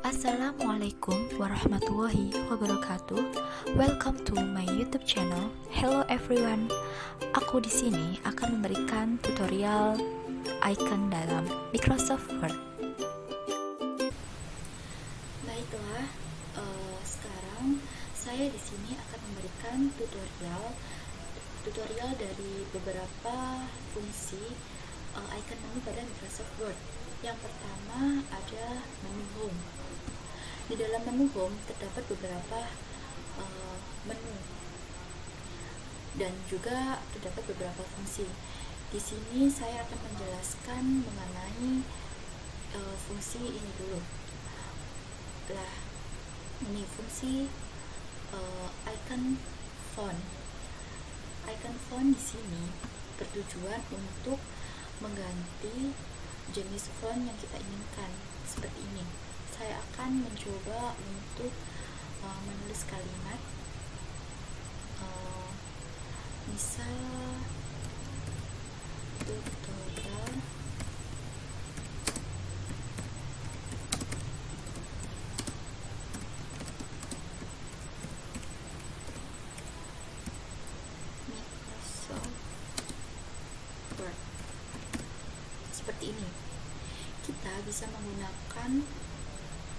Assalamualaikum warahmatullahi wabarakatuh. Welcome to my YouTube channel. Hello everyone. Aku di sini akan memberikan tutorial icon dalam Microsoft Word. Baiklah, sekarang saya di sini akan memberikan tutorial dari beberapa fungsi icon menu pada Microsoft Word. Yang pertama ada menu Home. Di dalam menu Home terdapat beberapa menu dan juga terdapat beberapa fungsi. Di sini saya akan menjelaskan mengenai fungsi ini dulu. Lah, ini fungsi icon font. Icon font di sini bertujuan untuk mengganti jenis font yang kita inginkan, seperti ini. Saya akan mencoba untuk menulis kalimat, misal tutorial Microsoft Word, seperti ini. Kita bisa menggunakan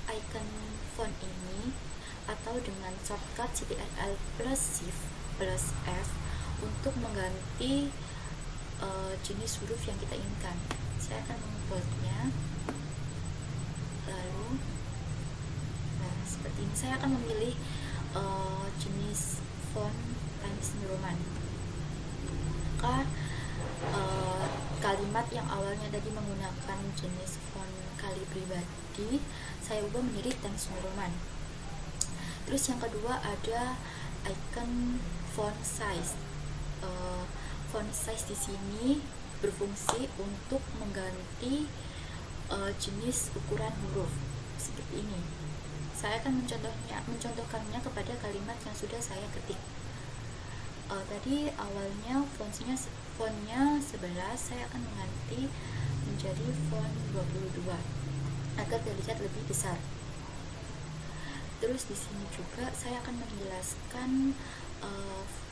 icon font ini atau dengan shortcut Ctrl plus Shift plus F untuk mengganti jenis huruf yang kita inginkan. Saya akan membuatnya, lalu seperti ini. Saya akan memilih jenis font Times New Roman. Maka kalimat yang awalnya tadi menggunakan jenis font Kali Pribadi, saya ubah menjadi Times New Roman. Terus yang kedua ada icon font size. Font size di sini berfungsi untuk mengganti jenis ukuran huruf, seperti ini. Saya akan mencontohkannya kepada kalimat yang sudah saya ketik. Tadi awalnya fontnya 11, saya akan mengganti menjadi font 22 agar terlihat lebih besar. Terus di sini juga saya akan menjelaskan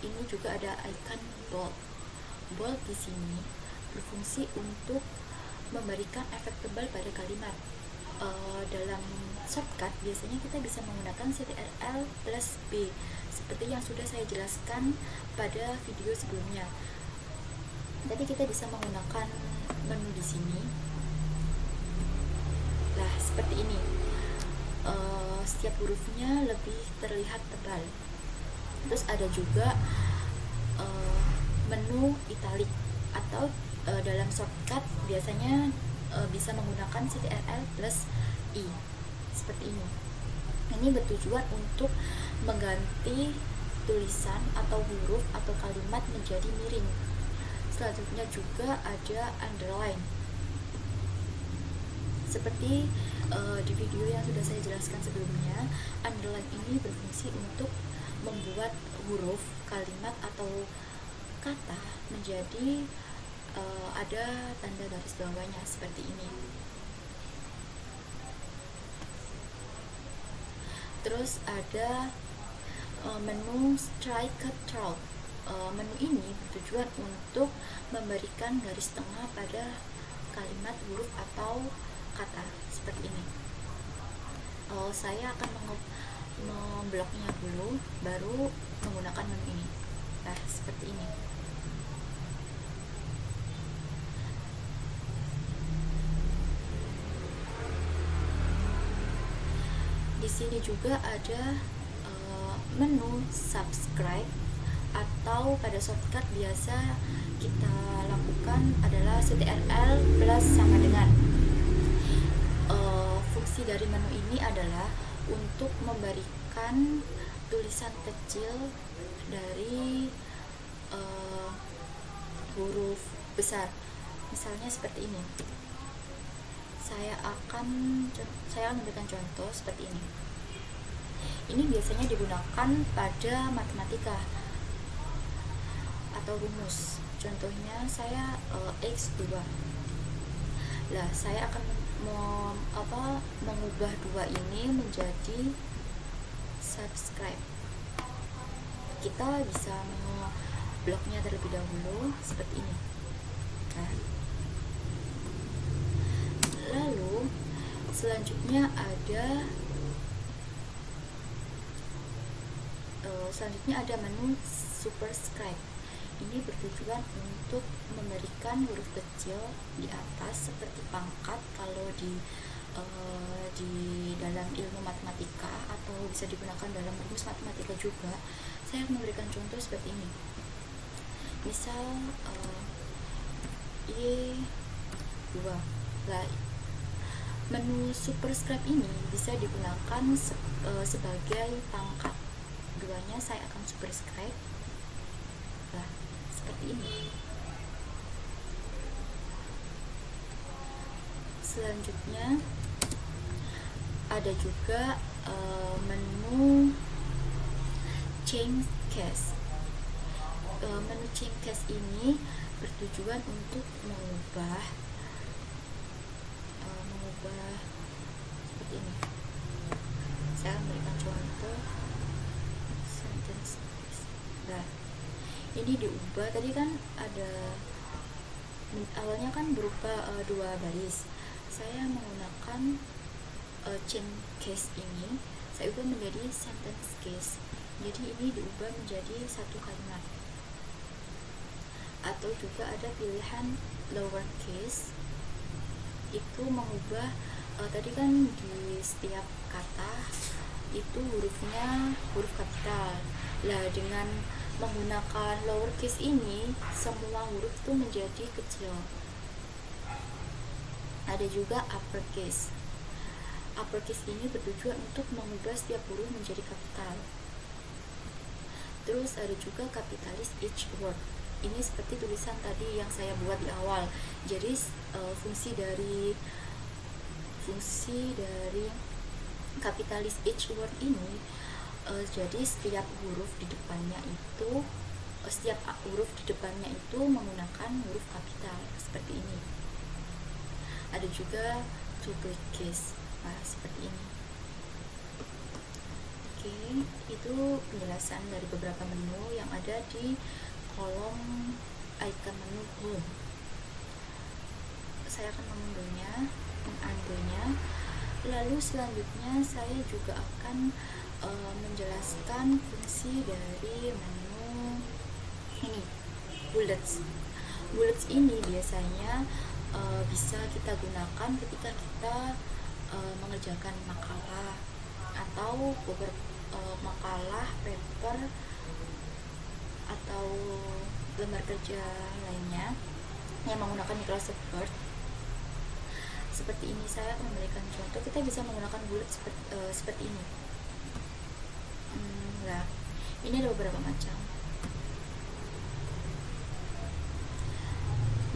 ini juga ada icon bold. Bold di sini berfungsi untuk memberikan efek tebal pada kalimat. Dalam shortcut biasanya kita bisa menggunakan Ctrl plus B seperti yang sudah saya jelaskan pada video sebelumnya. Tadi kita bisa menggunakan menu di sini. Nah, seperti ini. Setiap hurufnya lebih terlihat tebal. Terus ada juga menu italic atau dalam shortcut biasanya bisa menggunakan Ctrl plus I, seperti ini. Ini bertujuan untuk mengganti tulisan atau huruf atau kalimat menjadi miring. Selanjutnya juga ada underline. Seperti di video yang sudah saya jelaskan sebelumnya, underline ini berfungsi untuk membuat huruf, kalimat atau kata menjadi ada tanda garis bawahnya, seperti ini. Terus ada menu strike through. Menu ini bertujuan untuk memberikan garis tengah pada kalimat, huruf atau kata, seperti ini. Saya akan membloknya dulu, baru menggunakan menu ini. Nah, seperti ini. Di sini juga ada menu subscribe, atau pada shortcut biasa kita lakukan adalah Ctrl plus sama dengan. Fungsi dari menu ini adalah untuk memberikan tulisan kecil dari huruf besar, misalnya seperti ini. Saya akan memberikan contoh seperti ini. Ini biasanya digunakan pada matematika atau rumus. Contohnya saya X2. Lah, saya akan mengubah dua ini menjadi subscribe. Kita bisa membloknya terlebih dahulu seperti ini. Nah, lalu selanjutnya ada menu subscribe. Ini bertujuan untuk memberikan huruf kecil di atas seperti pangkat kalau di dalam ilmu matematika, atau bisa digunakan dalam rumus matematika juga. Saya memberikan contoh seperti ini. Misal Y2. Nah, menu subscribe ini bisa digunakan sebagai pangkat. Duanya saya akan subscribe. Nah, seperti ini. Selanjutnya ada juga menu change case. Menu change case ini bertujuan untuk mengubah seperti ini. Saya memberikan contoh sentence. Nah, ini diubah. Tadi kan awalnya kan berupa dua baris. Saya menggunakan change case ini, saya ubah menjadi sentence case. Jadi ini diubah menjadi satu kalimat. Atau juga ada pilihan lower case, itu mengubah tadi kan di setiap kata itu hurufnya huruf kapital. Lah, dengan menggunakan lower case ini, semua huruf itu menjadi kecil. Ada juga upper case. Upper case ini bertujuan untuk mengubah setiap huruf menjadi kapital. Terus ada juga capitalize each word. Ini seperti tulisan tadi yang saya buat di awal. Jadi fungsi dari capitalize each word ini, jadi setiap huruf di depannya itu menggunakan huruf kapital seperti ini. Ada juga duplicate case. Nah, seperti ini. Oke, itu penjelasan dari beberapa menu yang ada di kolom icon menu home. Saya akan mengunduhnya. Lalu selanjutnya saya juga akan menjelaskan fungsi dari menu ini, bullets. Bullets ini biasanya bisa kita gunakan ketika kita mengerjakan makalah atau makalah, paper, atau lembar kerja lainnya yang menggunakan Microsoft Word. Seperti ini, saya akan memberikan contoh. Kita bisa menggunakan bullet seperti ini. Nah, ini ada beberapa macam.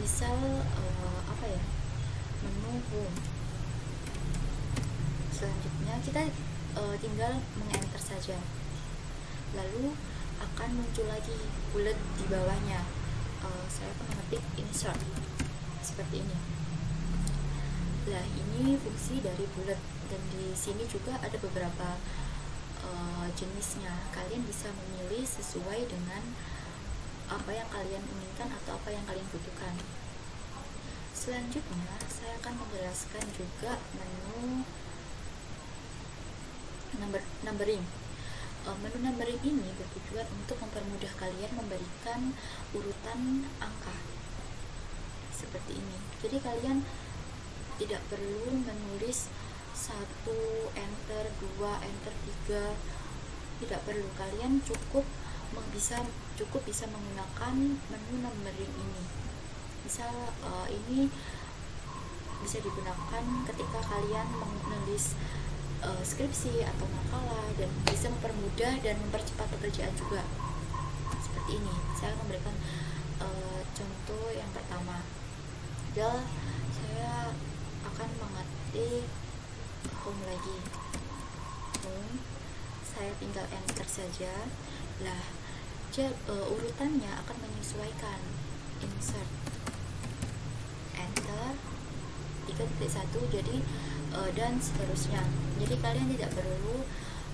Misal menu home. Selanjutnya kita tinggal meng-enter saja, lalu akan muncul lagi bullet di bawahnya. Saya akan mengetik insert seperti ini. Nah, ini fungsi dari bullet, dan di sini juga ada beberapa jenisnya. Kalian bisa memilih sesuai dengan apa yang kalian inginkan atau apa yang kalian butuhkan. Selanjutnya saya akan menjelaskan juga menu numbering. Menu numbering ini bertujuan untuk mempermudah kalian memberikan urutan angka seperti ini. Jadi kalian tidak perlu menulis 1 enter, 2 enter, 3, tidak perlu. Kalian cukup bisa menggunakan menu numbering ini. Misal ini bisa digunakan ketika kalian menulis skripsi atau makalah, dan bisa mempermudah dan mempercepat pekerjaan juga. Seperti ini. Saya memberikan contoh yang pertama. Saya akan mengetik home lagi. Home. Saya tinggal enter saja. Lah, urutannya akan menyesuaikan. Insert, enter, 3.1 jadi dan seterusnya. Jadi kalian tidak perlu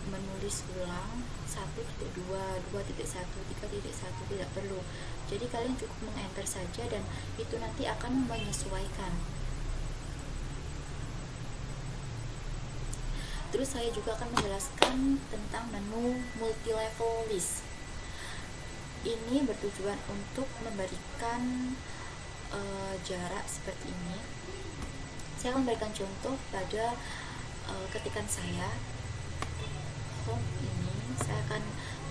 menulis ulang 1.2, 2.1, 3.1, tidak perlu. Jadi kalian cukup mengenter saja dan itu nanti akan menyesuaikan. Terus saya juga akan menjelaskan tentang menu multi level list. Ini bertujuan untuk memberikan jarak seperti ini. Saya akan memberikan contoh pada ketikan saya home ini. Saya akan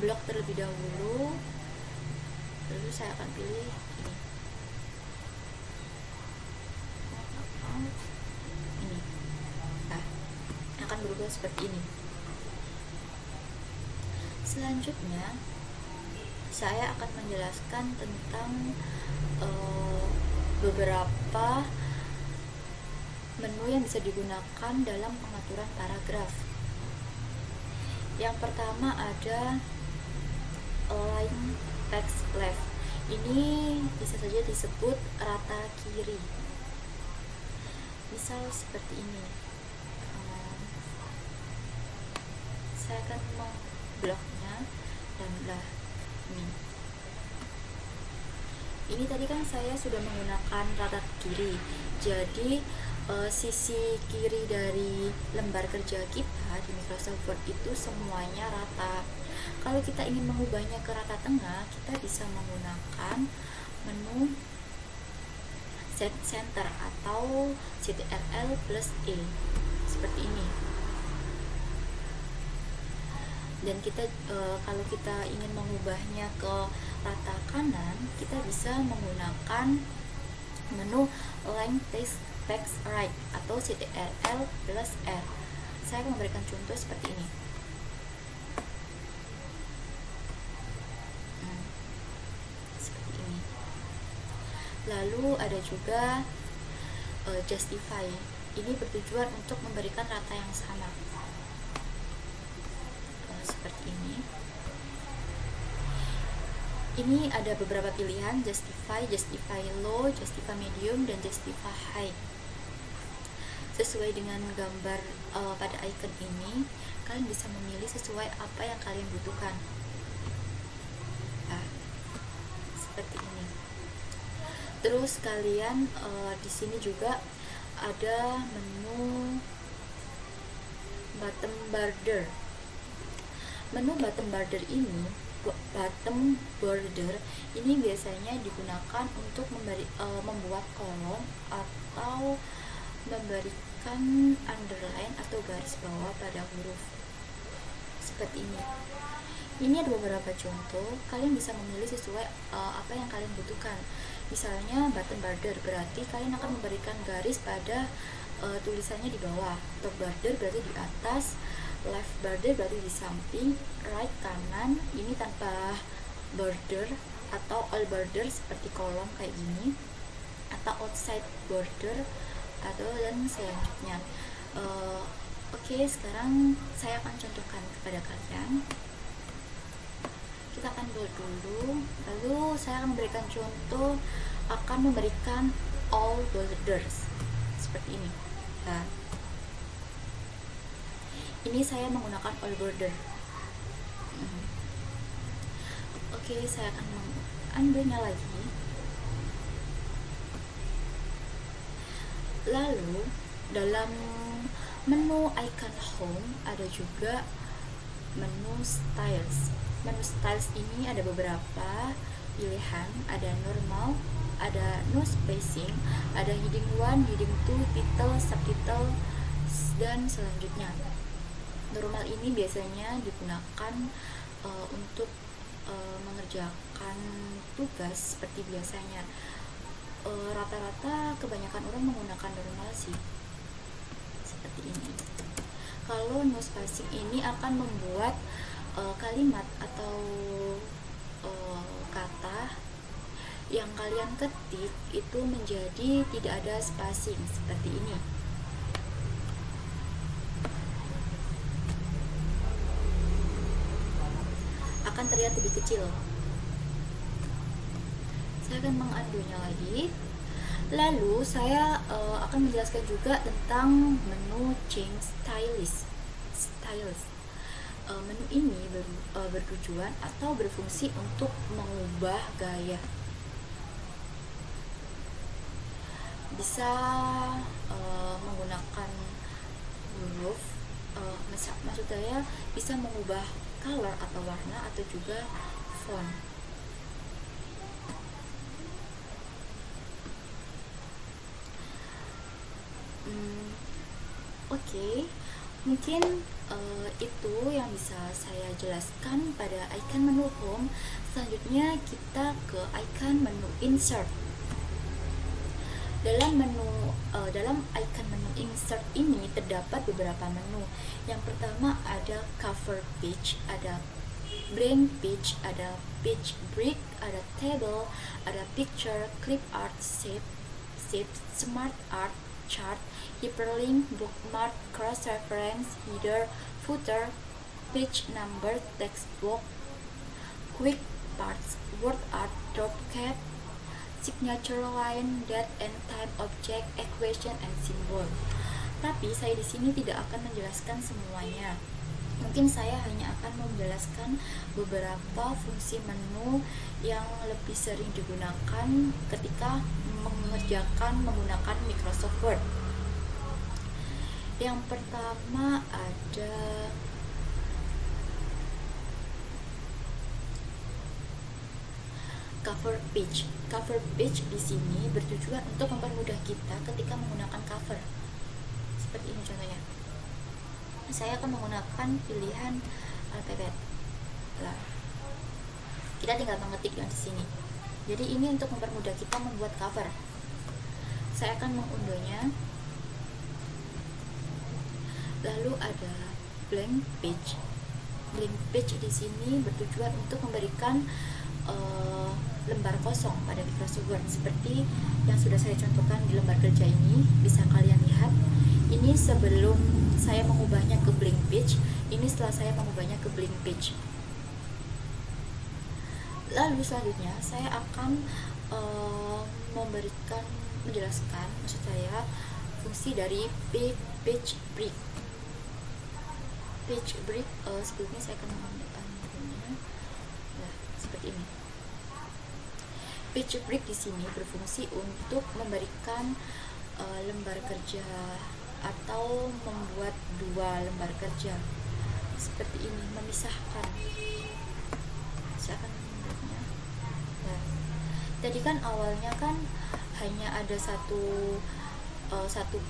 blok terlebih dahulu, lalu saya akan pilih ini. Ini nah, akan berubah seperti ini. Selanjutnya saya akan menjelaskan tentang beberapa menu yang bisa digunakan dalam pengaturan paragraf. Yang pertama ada align text left. Ini bisa saja disebut rata kiri. Misal seperti ini. Saya akan membloknya dan ini tadi kan saya sudah menggunakan rata kiri. Jadi sisi kiri dari lembar kerja kita di Microsoft Word itu semuanya rata. Kalau kita ingin mengubahnya ke rata tengah, kita bisa menggunakan menu set center atau Ctrl+E seperti ini. Dan kita kalau kita ingin mengubahnya ke rata kanan, kita bisa menggunakan menu align text right atau Ctrl+R. Saya akan memberikan contoh seperti ini. Seperti ini. Lalu ada juga justify. Ini bertujuan untuk memberikan rata yang sama. Seperti ini. Ini ada beberapa pilihan: justify, justify low, justify medium, dan justify high. Sesuai dengan gambar pada icon ini, kalian bisa memilih sesuai apa yang kalian butuhkan. Nah, seperti ini. Terus kalian di sini juga ada menu bottom border. Menu bottom border ini biasanya digunakan untuk membuat kolom atau memberikan underline atau garis bawah pada huruf seperti ini. Ini ada beberapa contoh. Kalian bisa memilih sesuai apa yang kalian butuhkan. Misalnya bottom border berarti kalian akan memberikan garis pada tulisannya di bawah. Top border berarti di atas. Left border berarti di samping. Right kanan, ini tanpa border atau all border seperti kolom kayak gini, atau outside border atau dan selanjutnya. Oke, sekarang saya akan contohkan kepada kalian. Kita akan buat dulu, lalu saya akan memberikan contoh, akan memberikan all borders seperti ini. Nah, ini saya menggunakan all border. Oke, saya akan mengambilnya lagi. Lalu dalam menu icon home ada juga menu styles. Menu styles ini ada beberapa pilihan, ada normal, ada no spacing, ada heading 1, heading 2, title, subtitle, dan selanjutnya. Normal ini biasanya digunakan untuk mengerjakan tugas seperti biasanya. Rata-rata kebanyakan orang menggunakan normal sih, seperti ini. Kalau no spacing ini akan membuat kalimat atau kata yang kalian ketik itu menjadi tidak ada spacing seperti ini. Akan terlihat lebih kecil. Saya akan mengunduhnya lagi. Lalu saya akan menjelaskan juga tentang menu change stylist. Menu ini bertujuan atau berfungsi untuk mengubah gaya. Bisa menggunakan huruf, maksud saya bisa mengubah color atau warna atau juga font. Oke. Mungkin itu yang bisa saya jelaskan pada icon menu home. Selanjutnya kita ke icon menu insert. Dalam icon menu insert ini terdapat beberapa menu. Yang pertama ada cover page, ada blank page, ada page break, ada table, ada picture, clip art, shape, smart art, chart, hyperlink, bookmark, cross reference, header, footer, page number, text box, quick parts, word art, drop cap, signature line, date and time, object, equation, and symbol. Tapi saya di sini tidak akan menjelaskan semuanya. Mungkin saya hanya akan menjelaskan beberapa fungsi menu yang lebih sering digunakan ketika mengerjakan menggunakan Microsoft Word. Yang pertama ada cover page. Cover page di sini bertujuan untuk mempermudah kita ketika menggunakan cover. Seperti ini contohnya. Saya akan menggunakan pilihan alfabet. Nah, kita tinggal mengetik yang di sini. Jadi ini untuk mempermudah kita membuat cover. Saya akan mengunduhnya. Lalu ada blank page. Blank page di sini bertujuan untuk memberikan lembar kosong pada Microsoft Word seperti yang sudah saya contohkan di lembar kerja ini. Bisa kalian lihat. Ini sebelum saya mengubahnya ke blank page, ini setelah saya mengubahnya ke blank page. Lalu selanjutnya saya akan menjelaskan maksud saya fungsi dari page break. Page break sebelumnya saya akan menggunakannya. Nah, seperti ini. Page break di sini berfungsi untuk memberikan lembar kerja atau membuat dua lembar kerja seperti ini, memisahkan. Saya akan membuatnya. Nah, tadi kan awalnya kan hanya ada satu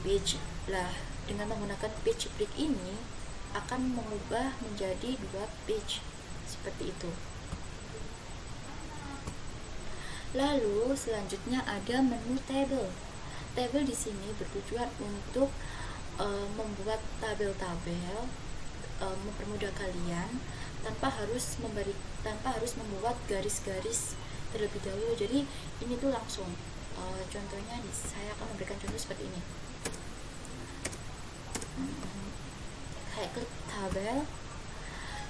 page lah. Dengan menggunakan page break ini akan mengubah menjadi dua page seperti itu. Lalu selanjutnya ada menu table. Table di sini bertujuan untuk membuat tabel-tabel, mempermudah kalian tanpa harus membuat garis-garis terlebih dahulu. Jadi ini tuh langsung contohnya saya akan memberikan contoh seperti ini. Kayak klik tabel,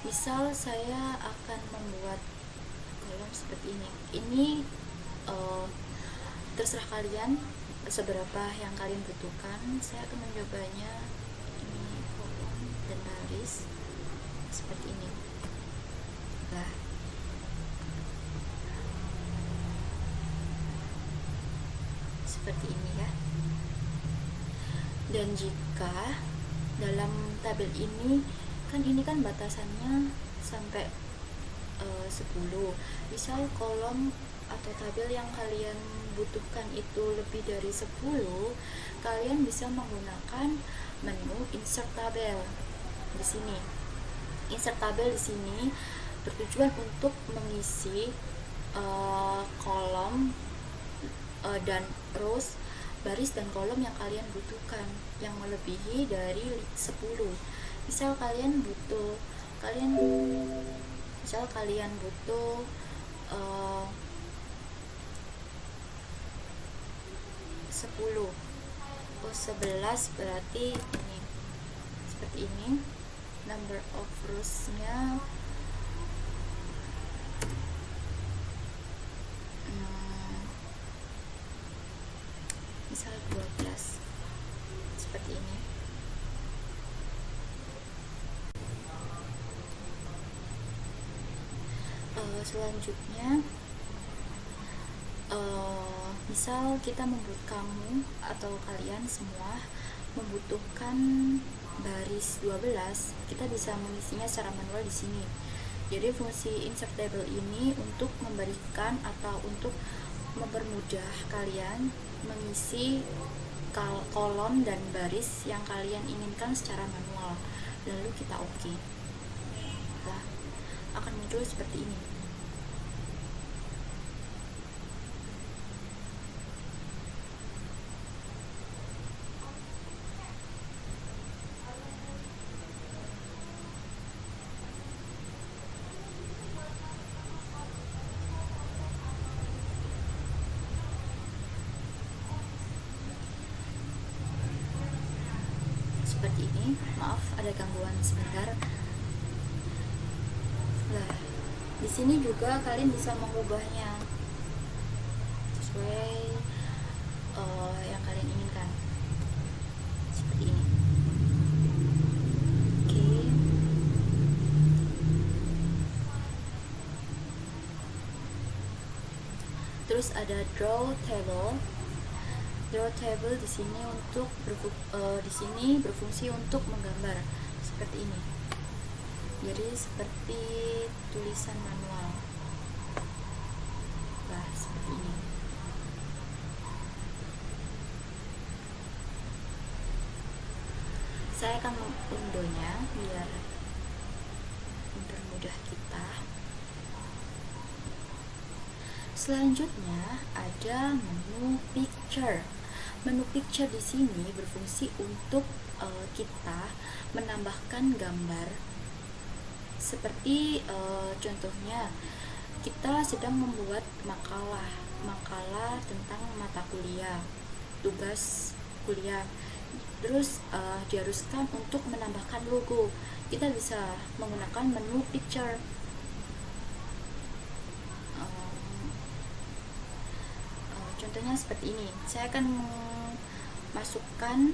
misal saya akan membuat kolom seperti ini. Ini terserah kalian seberapa yang kalian butuhkan. Saya akan mencobanya ini kolom dan baris seperti ini. Nah, seperti ini ya. Dan jika dalam tabel ini kan batasannya sampai 10. Misal kolom atau tabel yang kalian butuhkan itu lebih dari 10, kalian bisa menggunakan menu insert tabel di sini. Insert tabel di sini bertujuan untuk mengisi kolom dan rows, baris dan kolom yang kalian butuhkan yang melebihi dari 10. Misal kalian butuh 10, 11 berarti ini seperti ini. Number of rows-nya Selanjutnya, misal kamu atau kalian semua membutuhkan baris 12, kita bisa mengisinya secara manual di sini. Jadi fungsi insert table ini untuk memberikan atau untuk mempermudah kalian mengisi kolom dan baris yang kalian inginkan secara manual. Lalu kita oke. Nah, akan muncul seperti ini. Seperti ini, maaf ada gangguan sebentar. Nah, di sini juga kalian bisa mengubahnya sesuai yang kalian inginkan. Seperti ini. Oke. Terus ada draw table. Draw table di sini berfungsi untuk menggambar seperti ini. Jadi seperti tulisan manual. Nah, seperti ini. Saya akan mengunduhnya biar mempermudah kita. Selanjutnya ada menu picture. Menu picture di sini berfungsi untuk kita menambahkan gambar. Seperti contohnya, kita sedang membuat makalah tentang mata kuliah, tugas kuliah. Terus diharuskan untuk menambahkan logo. Kita bisa menggunakan menu picture. Contohnya seperti ini. Saya akan masukkan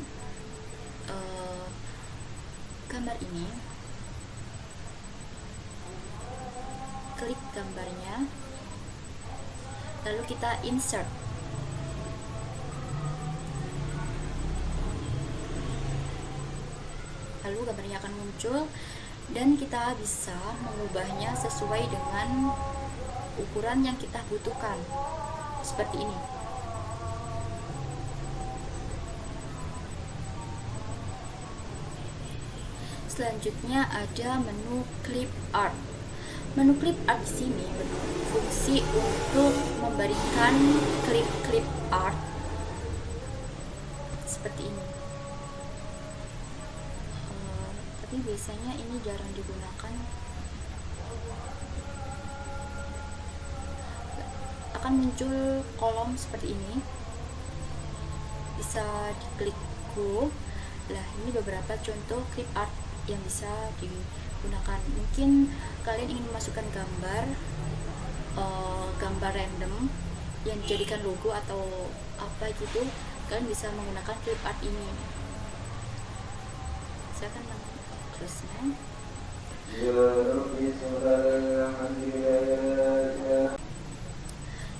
gambar ini, klik gambarnya, lalu kita insert. Lalu gambarnya akan muncul dan kita bisa mengubahnya sesuai dengan ukuran yang kita butuhkan, seperti ini. Selanjutnya ada menu clip art. Menu clip art di sini berfungsi untuk memberikan klip-klip art seperti ini. Tapi biasanya ini jarang digunakan. Akan muncul kolom seperti ini. Bisa diklik go. Nah, ini beberapa contoh clip art yang bisa digunakan. Mungkin kalian ingin memasukkan gambar random yang dijadikan logo atau apa gitu, kalian bisa menggunakan clip art ini. Saya akan terusnya.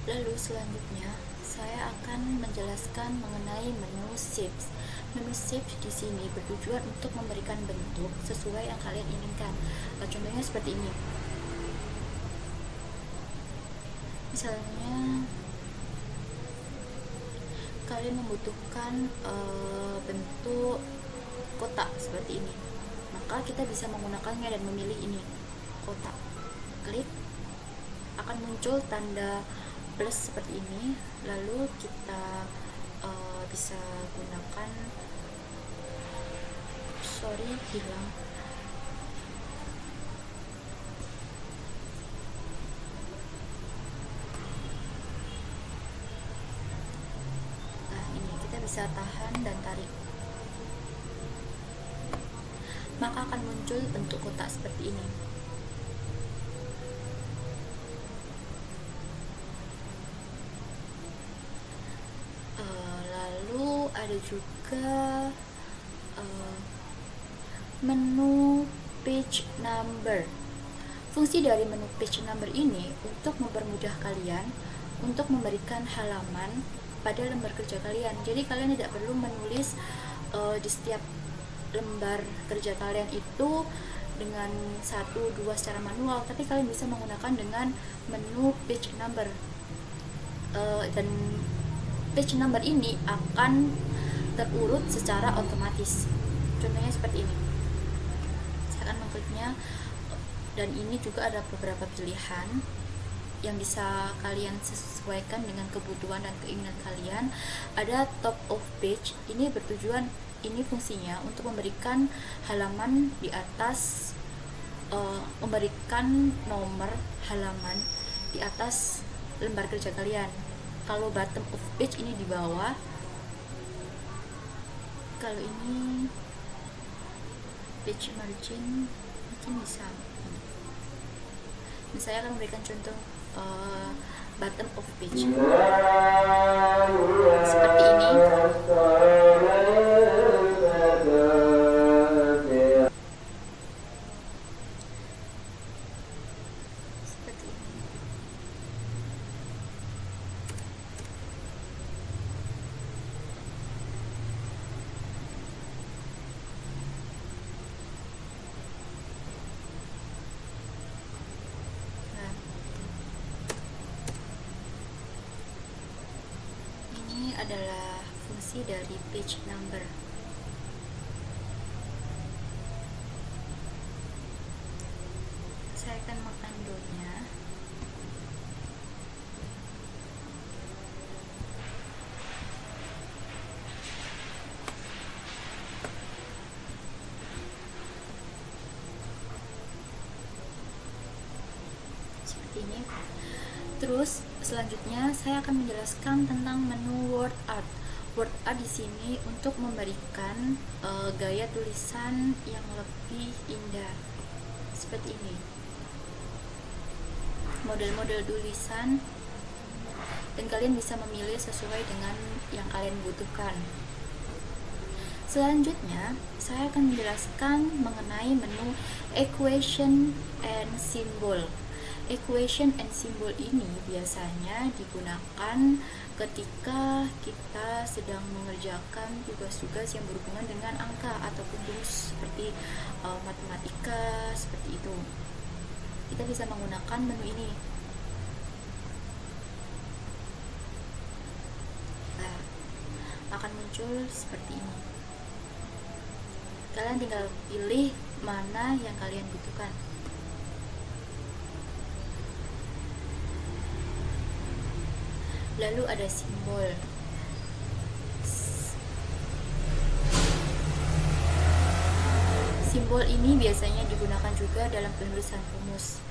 Lalu selanjutnya saya akan menjelaskan mengenai menu shapes. Menu shapes di sini bertujuan untuk memberikan bentuk sesuai yang kalian inginkan. Contohnya seperti ini. Misalnya kalian membutuhkan bentuk kotak seperti ini, maka kita bisa menggunakannya dan memilih ini, kotak. Klik, akan muncul tanda plus seperti ini. Lalu kita bisa gunakan, hilang. Nah, ini kita bisa tahan dan tarik, maka akan muncul bentuk kotak seperti ini. Lalu ada juga menu page number. Fungsi dari menu page number ini untuk mempermudah kalian untuk memberikan halaman pada lembar kerja kalian. Jadi kalian tidak perlu menulis di setiap lembar kerja kalian itu dengan 1-2 secara manual, tapi kalian bisa menggunakan dengan menu page number. Dan page number ini akan terurut secara otomatis. Contohnya seperti ini. Saya akan mengkliknya, dan ini juga ada beberapa pilihan yang bisa kalian sesuaikan dengan kebutuhan dan keinginan kalian. Ada top of page, ini bertujuan, ini fungsinya untuk memberikan halaman di atas, memberikan nomor halaman di atas lembar kerja kalian. Kalau bottom of page ini di bawah, kalau ini page margin mungkin bisa. Saya akan memberikan contoh bottom of page seperti ini. Adalah fungsi dari page number. Saya akan mengunduhnya. Seperti ini. Terus selanjutnya saya akan menjelaskan tentang menu word art. Word art di sini untuk memberikan gaya tulisan yang lebih indah. Seperti ini. Model-model tulisan, dan kalian bisa memilih sesuai dengan yang kalian butuhkan. Selanjutnya, saya akan menjelaskan mengenai menu equation and symbol. Equation and symbol ini biasanya digunakan ketika kita sedang mengerjakan tugas-tugas yang berhubungan dengan angka ataupun rumus seperti matematika, seperti itu. Kita bisa menggunakan menu ini. Nah, akan muncul seperti ini. Kalian tinggal pilih mana yang kalian butuhkan. Lalu ada simbol. Simbol ini biasanya digunakan juga dalam penulisan rumus.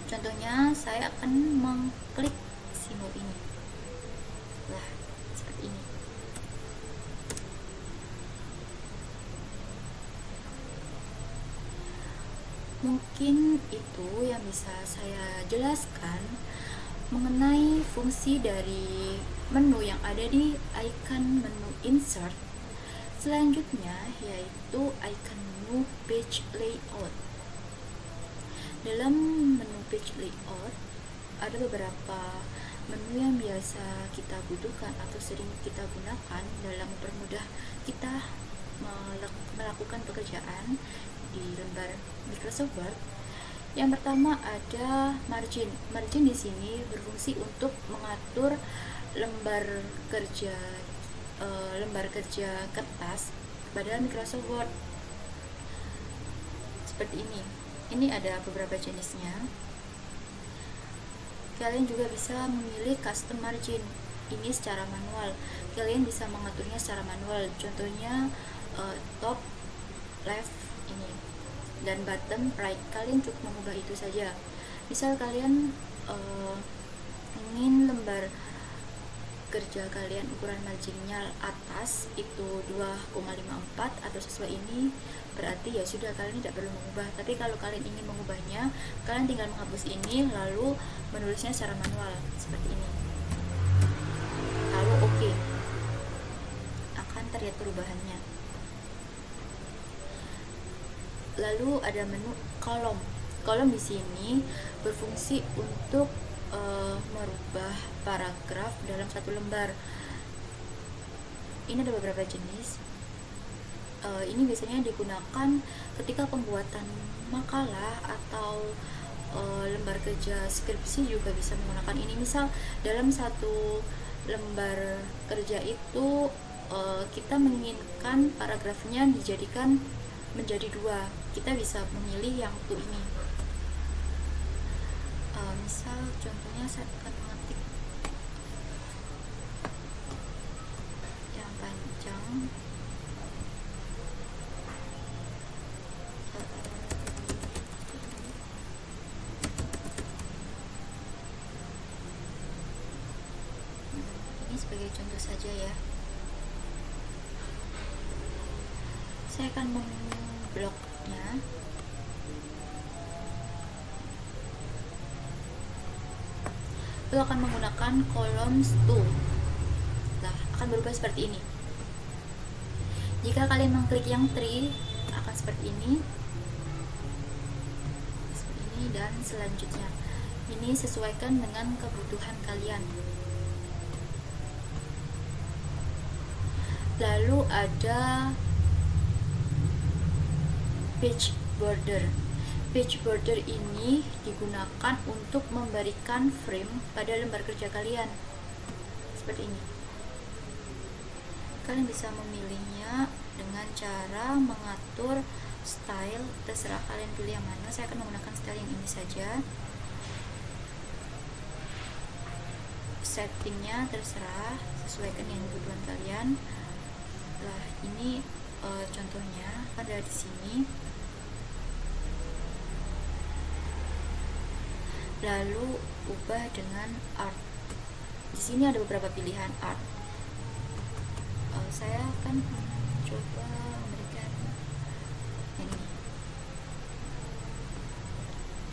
Contohnya, saya akan mengklik simbol ini. Nah, seperti ini. Mungkin itu yang bisa saya jelaskan mengenai fungsi dari menu yang ada di icon menu insert. Selanjutnya yaitu icon menu page layout. Dalam menu page layout ada beberapa menu yang biasa kita butuhkan atau sering kita gunakan dalam mempermudah kita melakukan pekerjaan di lembar Microsoft Word. Yang pertama ada margin. Margin di sini berfungsi untuk mengatur lembar kerja kertas pada Microsoft Word. Seperti ini. Ini ada beberapa jenisnya. Kalian juga bisa memilih custom margin. Ini secara manual. Kalian bisa mengaturnya secara manual. Contohnya top, left ini, dan bottom right. Kalian cukup mengubah itu saja. Misal kalian ingin lembar kerja kalian ukuran marginnya atas itu 2,54 atau sesuai ini, berarti ya sudah, kalian tidak perlu mengubah. Tapi kalau kalian ingin mengubahnya, kalian tinggal menghapus ini lalu menulisnya secara manual seperti ini. Lalu oke, akan terlihat perubahannya. Lalu ada menu kolom. kolom di sini berfungsi untuk merubah paragraf dalam satu lembar. Ini ada beberapa jenis. Ini biasanya digunakan ketika pembuatan makalah atau lembar kerja skripsi juga bisa menggunakan ini. Misal dalam satu lembar kerja itu kita menginginkan paragrafnya dijadikan menjadi 2, kita bisa memilih yang satu ini. Misal contohnya saya akan mengetik yang panjang. Ini sebagai contoh saja ya. Saya akan membloknya. Itu akan menggunakan columns tool. Nah, akan berubah seperti ini. Jika kalian mengklik yang tree, akan seperti ini, dan selanjutnya. Ini sesuaikan dengan kebutuhan kalian. Lalu ada page border. Page border ini digunakan untuk memberikan frame pada lembar kerja kalian. Seperti ini. Kalian bisa memilihnya dengan cara mengatur style, terserah kalian pilih yang mana. Saya akan menggunakan style yang ini saja. Settingnya terserah, sesuaikan dengan kebutuhan kalian. Nah, ini contohnya ada di sini. Lalu ubah dengan art. Di sini ada beberapa pilihan art. Saya akan coba memberikan ini.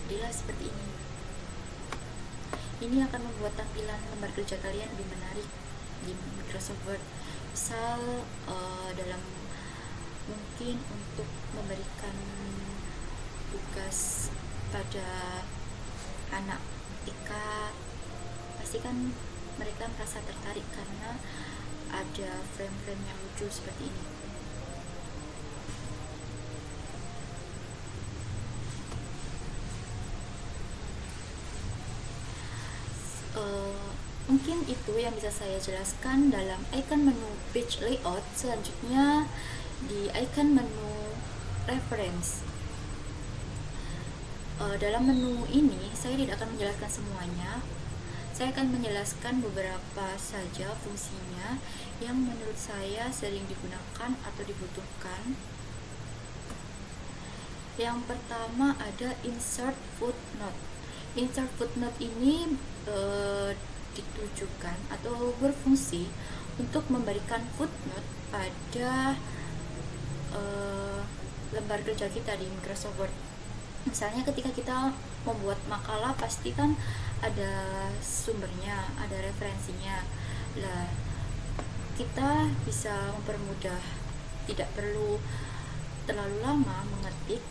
Jadilah seperti ini. Ini akan membuat tampilan lembar kerja kalian lebih menarik di Microsoft Word. Misal dalam mungkin untuk memberikan tugas pada anak TK, pasti kan mereka merasa tertarik karena ada frame-frame yang lucu seperti ini. Mungkin itu yang bisa saya jelaskan dalam icon menu page layout. Selanjutnya di icon menu reference. Dalam menu ini saya tidak akan menjelaskan semuanya. Saya akan menjelaskan beberapa saja fungsinya yang menurut saya sering digunakan atau dibutuhkan. Yang pertama ada insert footnote. Insert footnote ini ditujukan atau berfungsi untuk memberikan footnote pada lembar kerja kita di Microsoft Word. Misalnya ketika kita membuat makalah, pasti kan ada sumbernya, ada referensinya. Lah, kita bisa mempermudah, tidak perlu terlalu lama mengetik.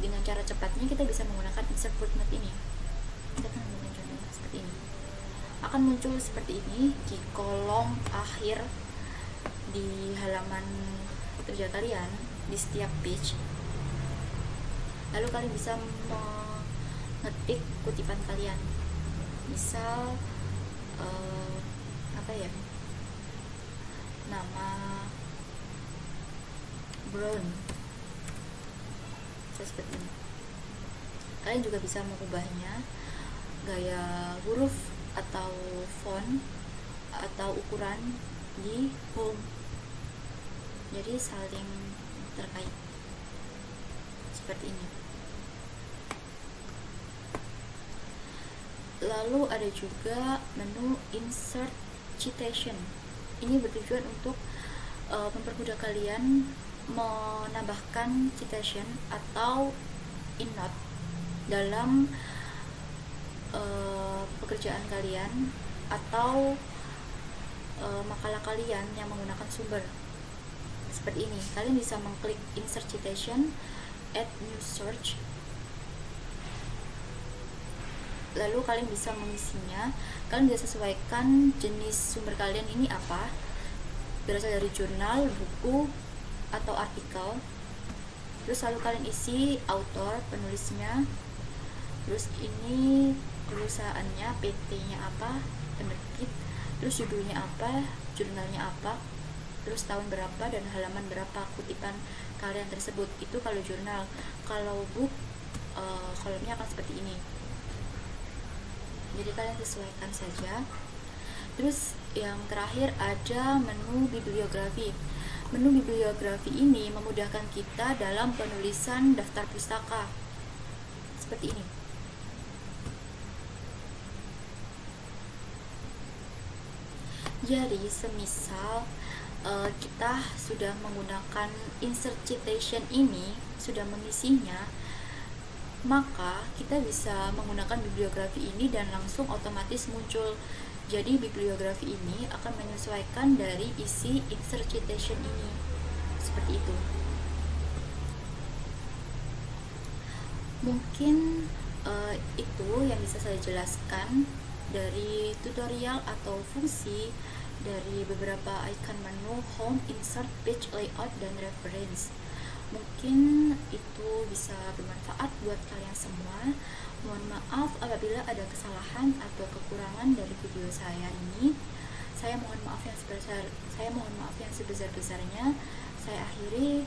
Dengan cara cepatnya kita bisa menggunakan insert footnote ini. Kita akan menggunakan contohnya seperti ini. Akan muncul seperti ini di kolom akhir di halaman kerja kalian di setiap page. Lalu kalian bisa mengetik kutipan kalian. Misal nama Brown, seperti ini. Kalian juga bisa mengubahnya gaya huruf atau font atau ukuran di home, jadi saling terkait seperti ini. Lalu ada juga menu insert citation. Ini bertujuan untuk mempermudah kalian menambahkan citation atau endnote dalam pekerjaan kalian atau makalah kalian yang menggunakan sumber. Seperti ini, kalian bisa mengklik insert citation, add new search, lalu kalian bisa mengisinya. Kalian bisa sesuaikan jenis sumber kalian ini apa, berasal dari jurnal, buku, atau artikel. Terus lalu kalian isi author, penulisnya, terus ini perusahaannya, PT-nya apa, penerbit, terus judulnya apa, jurnalnya apa, terus tahun berapa dan halaman berapa kutipan kalian tersebut. Itu kalau jurnal. Kalau book, kolomnya akan seperti ini, jadi kalian sesuaikan saja. Terus yang terakhir ada menu bibliografi. Menu bibliografi ini memudahkan kita dalam penulisan daftar pustaka seperti ini. Jadi semisal kita sudah menggunakan insert citation ini, sudah mengisinya, maka kita bisa menggunakan bibliografi ini dan langsung otomatis muncul. Jadi bibliografi ini akan menyesuaikan dari isi insert citation ini, seperti itu. Mungkin itu yang bisa saya jelaskan dari tutorial atau fungsi dari beberapa icon menu home, insert, page layout, dan reference. Mungkin itu bisa bermanfaat buat kalian semua. Mohon maaf apabila ada kesalahan atau kekurangan dari video saya ini. Saya mohon maaf yang sebesar-besarnya. Saya akhiri.